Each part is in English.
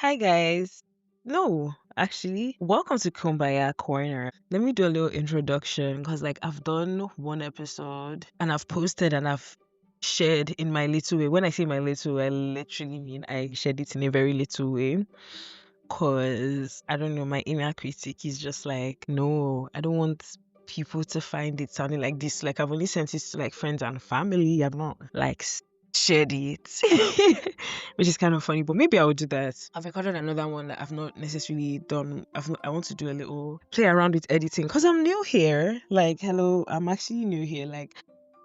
Hi guys. No, actually, welcome to Kumbaya Corner. Let me do a little introduction because I've done one episode and I've posted and I've shared in my little way. When I say my little way, I literally mean I shared it in a very little way. Cause I don't know, my inner critic is just like, no, I don't want people to find it sounding like this. Like I've only sent it to friends and family. I've not shared it, which is kind of funny. But maybe I will do that. I've recorded another one that I've not necessarily done. I want to do a little play around with editing because I'm new here. Hello, I'm actually new here.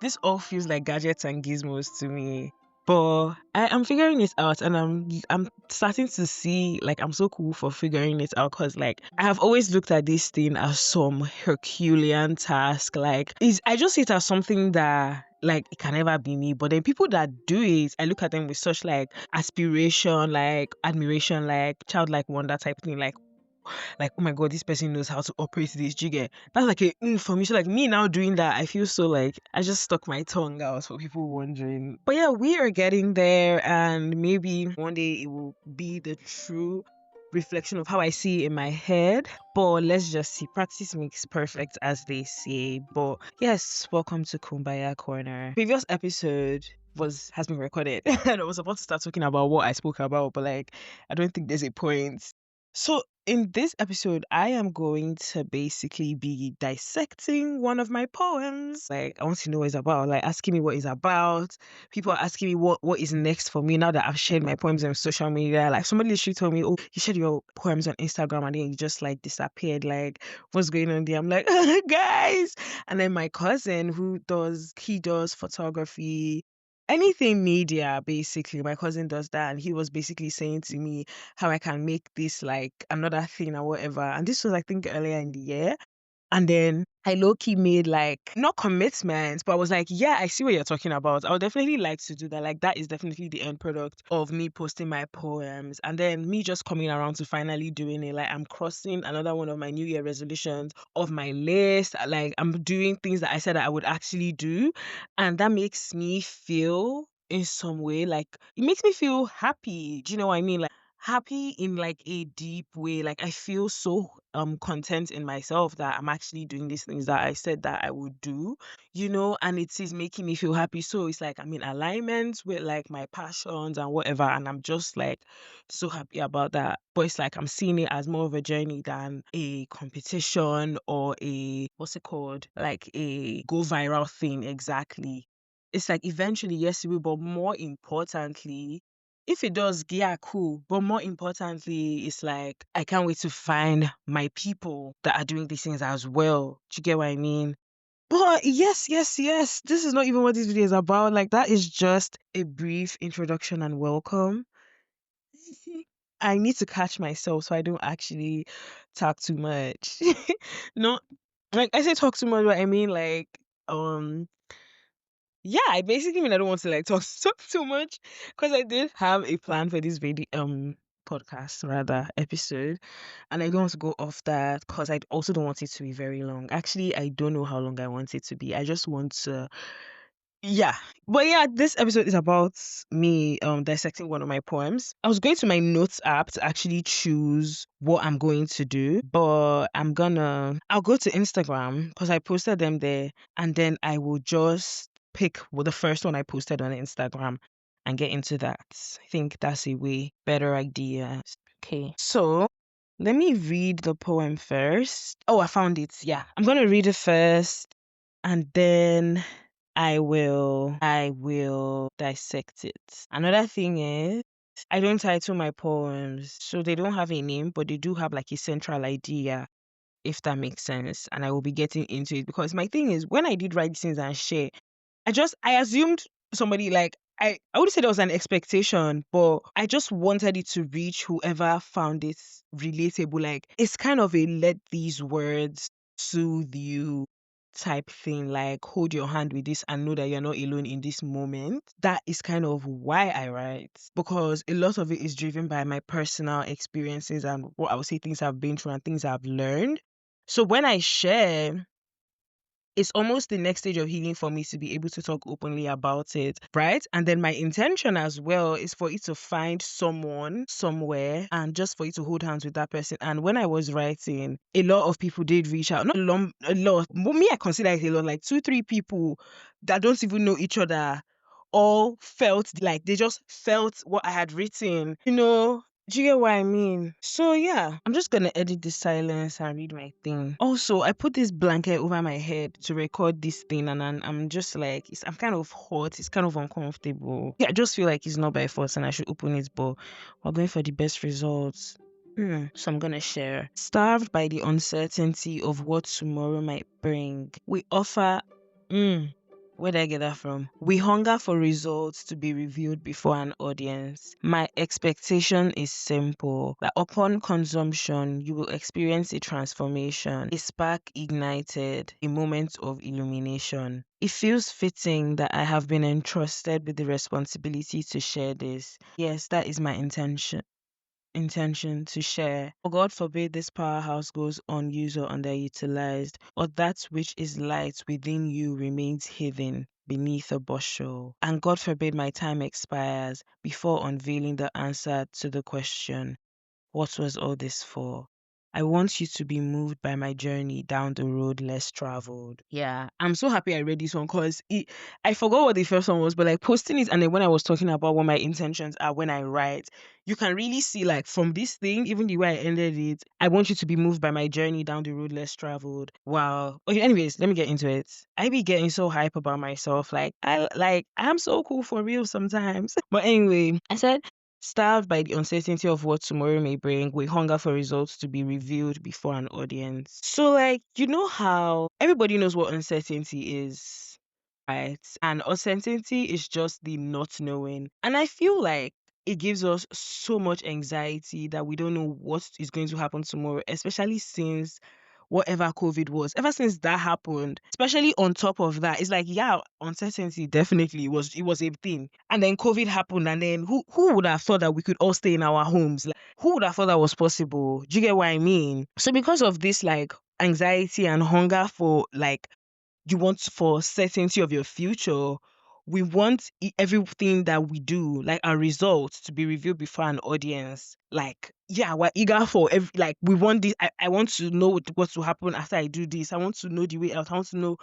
This all feels like gadgets and gizmos to me. But I'm figuring it out and I'm starting to see I'm so cool for figuring it out because I have always looked at this thing as some Herculean task. I just see it as something that it can never be me. But then people that do it, I look at them with such aspiration, admiration, childlike wonder type thing. Oh my god, this person knows how to operate this jigger. That's a for me. So me now doing that, I feel so I just stuck my tongue out for people wondering. But yeah, we are getting there, and maybe one day it will be the true reflection of how I see it in my head. But let's just see. Practice makes perfect, as they say. But yes, welcome to Kumbaya Corner. Previous episode has been recorded and I was about to start talking about what I spoke about, but I don't think there's a point. So in this episode, I am going to basically be dissecting one of my poems. I want to know what it's about, asking me what it's about. People are asking me what is next for me now that I've shared my poems on social media. Somebody literally told me, oh, you shared your poems on Instagram and then you just disappeared. What's going on there? I'm like, guys. And then my cousin he does photography, anything media, basically. My cousin does that, and he was basically saying to me how I can make this another thing or whatever. And this was, I think, earlier in the year. And then I low-key made not commitments, but I was like, yeah, I see what you're talking about. I would definitely like to do that. That is definitely the end product of me posting my poems. And then me just coming around to finally doing it. I'm crossing another one of my New Year resolutions of my list. I'm doing things that I said that I would actually do. And that makes me feel in some way, it makes me feel happy. Do you know what I mean? Happy in a deep way. I feel so content in myself that I'm actually doing these things that I said that I would do, and it is making me feel happy. So it's I'm in alignment with my passions and whatever, and I'm just so happy about that. But it's I'm seeing it as more of a journey than a competition or a what's it called? A go viral thing. Exactly. It's eventually, yes, it will, but more importantly, if it does, yeah, cool. But more importantly, it's I can't wait to find my people that are doing these things as well. Do you get what I mean? But yes, yes, yes. This is not even what this video is about. That is just a brief introduction and welcome. I need to catch myself so I don't actually talk too much. No, I say talk too much, but I mean um yeah, I basically mean I don't want to talk too much because I did have a plan for this video podcast rather episode, and I don't want to go off that because I also don't want it to be very long. Actually, I don't know how long I want it to be. I just want to, yeah. But yeah, this episode is about me dissecting one of my poems. I was going to my notes app to actually choose what I'm going to do, but I'll go to Instagram because I posted them there, and then I will just pick the first one I posted on Instagram and get into that. I think that's a way better idea. Okay. So let me read the poem first. Oh, I found it. Yeah. I'm gonna read it first and then I will dissect it. Another thing is I don't title my poems, so they don't have a name, but they do have a central idea, if that makes sense. And I will be getting into it because my thing is when I did write these things and share, I assumed somebody I would say there was an expectation, but I just wanted it to reach whoever found it relatable. It's kind of a let these words soothe you type thing, hold your hand with this and know that you're not alone in this moment. That is kind of why I write, because a lot of it is driven by my personal experiences and what I would say things I've been through and things I've learned. So when I share, it's almost the next stage of healing for me to be able to talk openly about it, right? And then my intention as well is for it to find someone somewhere and just for you to hold hands with that person. And when I was writing, a lot of people did reach out. Not a lot. But me, I consider it a lot, like 2-3 people that don't even know each other all felt like they just felt what I had written. Do you get what I mean? So yeah, I'm just gonna edit the silence and read my thing. Also, I put this blanket over my head to record this thing, and I'm just like, I'm kind of hot. It's kind of uncomfortable. Yeah, I just feel like it's not by force, and I should open it, but we're going for the best results. So I'm gonna share. Starved by the uncertainty of what tomorrow might bring, we offer. Where did I get that from? We hunger for results to be revealed before an audience. My expectation is simple that upon consumption, you will experience a transformation, a spark ignited, a moment of illumination. It feels fitting that I have been entrusted with the responsibility to share this. Yes, that is my intention to share. For God forbid this powerhouse goes unused or underutilized, or that which is light within you remains hidden beneath a bushel. And God forbid my time expires before unveiling the answer to the question, what was all this for? I want you to be moved by my journey down the road less traveled. Yeah, I'm so happy I read this one because I forgot what the first one was, but like posting it and then when I was talking about what my intentions are when I write, you can really see like from this thing, even the way I ended it, I want you to be moved by my journey down the road less traveled. Wow. Okay, anyways, let me get into it. I be getting so hype about myself. I'm so cool for real sometimes. But anyway, I said starved by the uncertainty of what tomorrow may bring, we hunger for results to be revealed before an audience. So, like, you know how everybody knows what uncertainty is, right? And uncertainty is just the not knowing. And I feel like it gives us so much anxiety that we don't know what is going to happen tomorrow, especially since whatever COVID was. Ever since that happened, especially on top of that, it's like, yeah, uncertainty definitely was a thing. And then COVID happened, and then who would have thought that we could all stay in our homes? Like, who would have thought that was possible? Do you get what I mean? So because of this like anxiety and hunger for like you want for certainty of your future, we want everything that we do, like our results, to be revealed before an audience. Like, yeah, we're eager for like we want this. I want to know what will happen after I do this. I want to know the way out. I want to know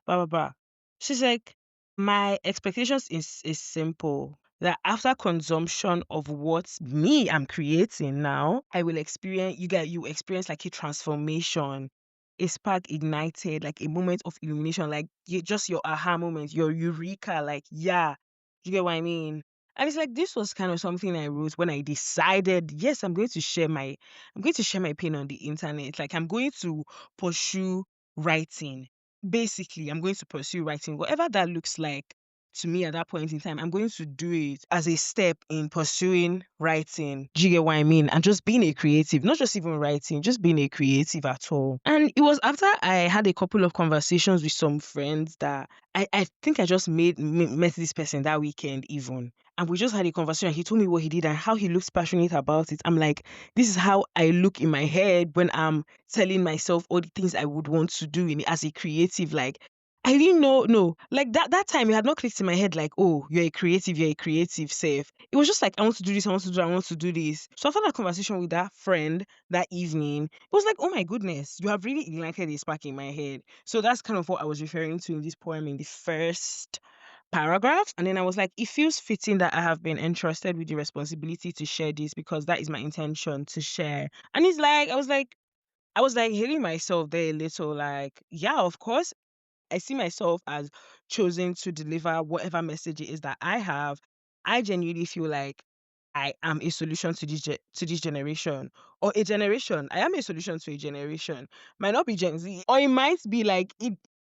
blah blah blah. She's like, my expectations is simple. That after consumption of what me I'm creating now, I will experience you experience like a transformation, a spark ignited, like a moment of illumination, like just your aha moment, your eureka, like, yeah, you get what I mean? And it's like this was kind of something I wrote when I decided, yes, I'm going to share my pain on the internet. Like I'm going to pursue writing. Basically, I'm going to pursue writing, whatever that looks like to me at that point in time. I'm going to do it as a step in pursuing writing. Do you get what I mean? And just being a creative, not just even writing, just being a creative at all. And it was after I had a couple of conversations with some friends that I think I just met this person that weekend even. And we just had a conversation. He told me what he did and how he looks passionate about it. I'm like, this is how I look in my head when I'm telling myself all the things I would want to do as a creative. Like, I didn't know, no, like that time it had not clicked in my head like, oh, you're a creative, safe. It was just like, I want to do this, I want to do this. So after that conversation with that friend that evening, it was like, oh my goodness, you have really ignited a spark in my head. So that's kind of what I was referring to in this poem in the first paragraph. And then I was like, it feels fitting that I have been entrusted with the responsibility to share this because that is my intention to share. And it's like, I was like hitting myself there a little, like, yeah, of course, I see myself as choosing to deliver whatever message it is that I have. I genuinely feel like I am a solution to this generation, or a generation. I am a solution to a generation. Might not be Gen Z, or it might be like it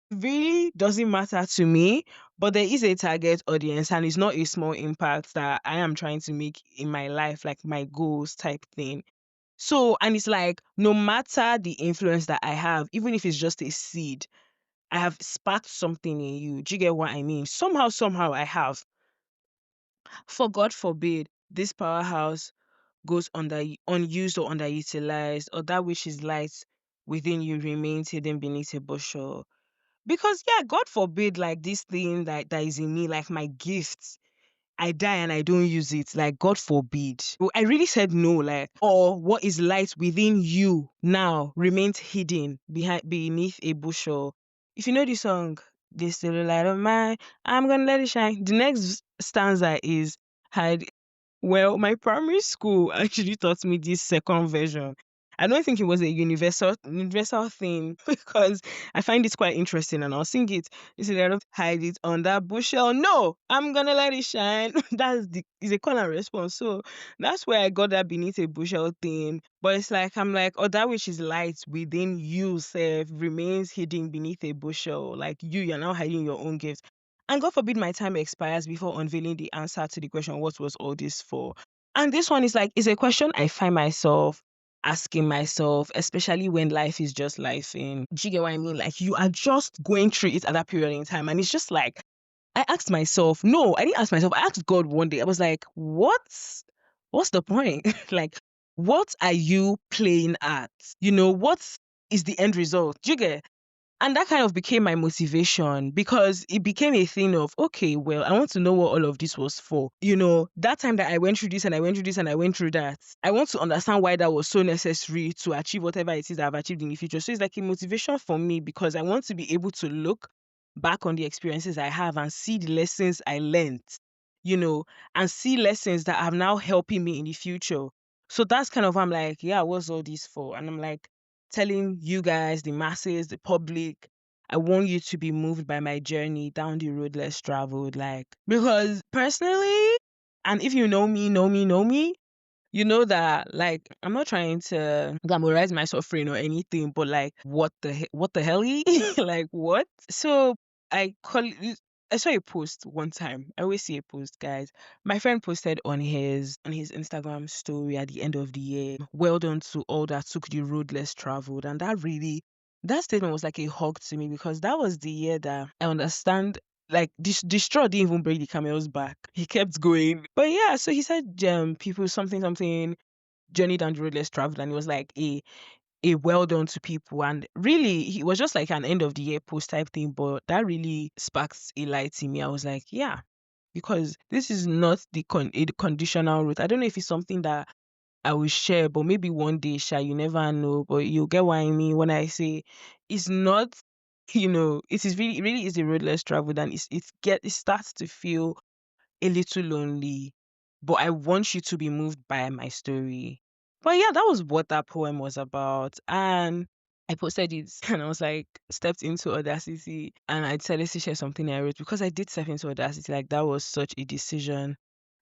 really doesn't matter to me. But there is a target audience, and it's not a small impact that I am trying to make in my life, like my goals type thing. So, and it's like no matter the influence that I have, even if it's just a seed, I have sparked something in you. Do you get what I mean? Somehow I have. For God forbid, this powerhouse goes unused or underutilized, or that which is light within you remains hidden beneath a bushel. Because yeah, God forbid like this thing that is in me, like my gifts, I die and I don't use it. Like, God forbid. Well, I really said no, like, or what is light within you now remains hidden beneath a bushel. If you know the song, this little light of mine, I'm gonna let it shine. The next stanza is hide. Well, my primary school actually taught me this second version. I don't think it was a universal thing because I find it quite interesting and I'll sing it. You see, I don't hide it on that bushel. No, I'm gonna let it shine. Is a call and response. So that's where I got that beneath a bushel thing. But it's like I'm like, oh, that which is light within you, self, remains hidden beneath a bushel. Like you're now hiding your own gifts. And God forbid my time expires before unveiling the answer to the question, what was all this for? And this one is like, it's a question I find myself asking myself, especially when life is just life in. Do you get what I mean? Like you are just going through it at that period in time. And it's just like, I asked myself, no, I didn't ask myself. I asked God one day. I was like, what's the point? Like, what are you playing at? What is the end result? Do you get? And that kind of became my motivation because it became a thing of, okay, well, I want to know what all of this was for. That time that I went through this and I went through this and I went through that, I want to understand why that was so necessary to achieve whatever it is I've achieved in the future. So it's like a motivation for me because I want to be able to look back on the experiences I have and see the lessons I learned, and see lessons that are now helping me in the future. So that's kind of, I'm like, yeah, what's all this for? And I'm like, telling you guys, the masses, the public, I want you to be moved by my journey down the road less traveled. Like, because personally, and if you know me, you know that like I'm not trying to glamorize my suffering or anything, but like what the hell? Like what? So I call it, I saw a post one time. I always see a post, guys. My friend posted on his Instagram story at the end of the year. Well done to all that took the road less traveled. And that statement was like a hug to me because that was the year that I understand like the straw didn't even break the camel's back. He kept going. But yeah, so he said people something journey down the road less traveled, and it was like a well done to people. And really he was just like an end of the year post type thing, but that really sparked a light in me. I was like, yeah, because this is not a conditional route. I don't know if it's something that I will share, but maybe one day, you never know. But you get what I mean when I say it's not, it is really, really is a road less traveled, and it starts to feel a little lonely. But I want you to be moved by my story. But yeah, that was what that poem was about. And I posted it and I was like, stepped into Audacity and I decided to share something I wrote because I did step into Audacity. Like that was such a decision.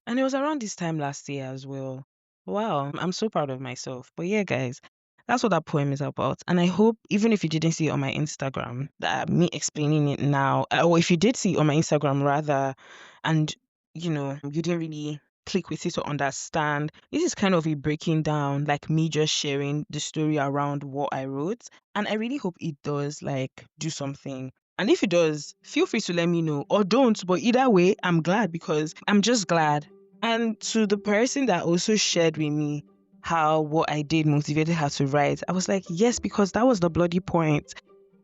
And it was around this time last year as well. Wow, I'm so proud of myself. But yeah, guys, that's what that poem is about. And I hope, even if you didn't see it on my Instagram, that me explaining it now, or if you did see it on my Instagram rather, and you didn't really click with it to understand, this is kind of a breaking down, like me just sharing the story around what I wrote. And I really hope it does like do something. And if it does, feel free to let me know or don't. But either way, I'm glad because I'm just glad. And to the person that also shared with me how what I did motivated her to write, I was like, yes, because that was the bloody point.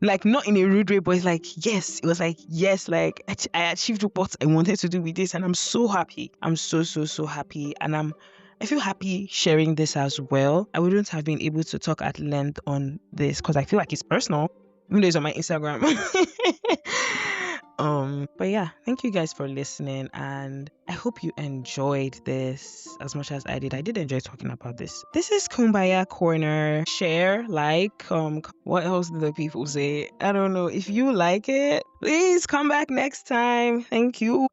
Like, not in a rude way, but it's like, yes, it was like, yes, like I achieved what I wanted to do with this. And I'm so happy. I'm so, so, so happy. And I feel happy sharing this as well. I wouldn't have been able to talk at length on this because I feel like it's personal, even though it's on my Instagram. But yeah, thank you guys for listening, and I hope you enjoyed this as much as I did. I did enjoy talking about this. This is Kumbaya Corner. Share, like, what else do the people say? I don't know. If you like it, please come back next time. Thank you.